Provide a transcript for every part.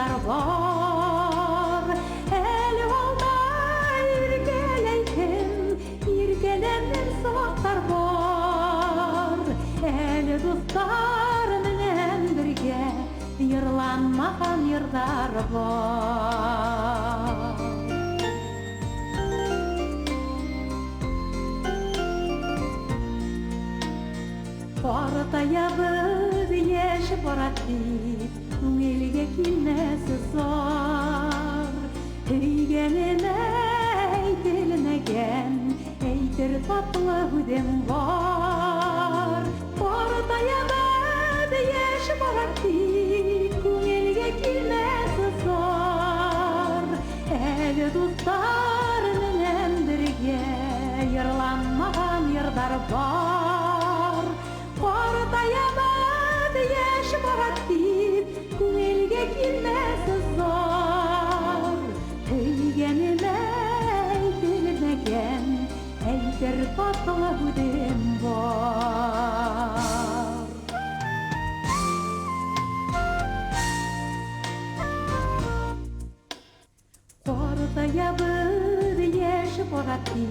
yırlar var. El olda irgelenin soğuklar var. El dostlar menen birge yırlanmagan yırlar var. Ortaya bir yaş baratı, Көңелге келмесі зор. Өйгеніне әйтілмеген әйтір татлы үдем бар. Ортая бір яш баратты, көңелге келмесі зор. Әлі достар менен бірге йырланмаған йырдар бар. Ортая бір яш баратты, көңелге келмесі зор. Өйгеніне әйтілмеген әйтір татлы үдем бар. Ортая бір яш баратты,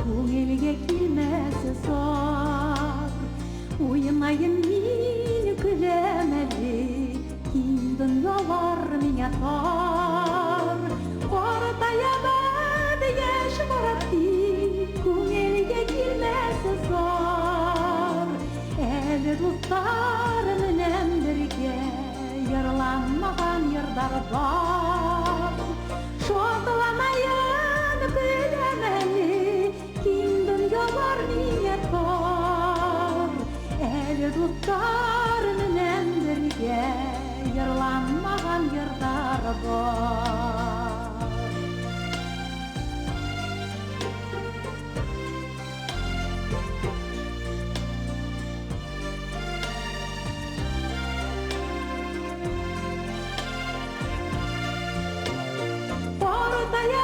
көңелге келмесі зор. Уйнайын мен күләмәле, дөньялар миңа тар. Ортая бір яш баратты, көңелге келмесі зор. Әлі достар менен бірге йырланмаған йырдар бар. Шотланайын күләмәле, киң дөньялар миңа тар. Әлі достар менен бірге yırlanmagan yırlar var. Ortaya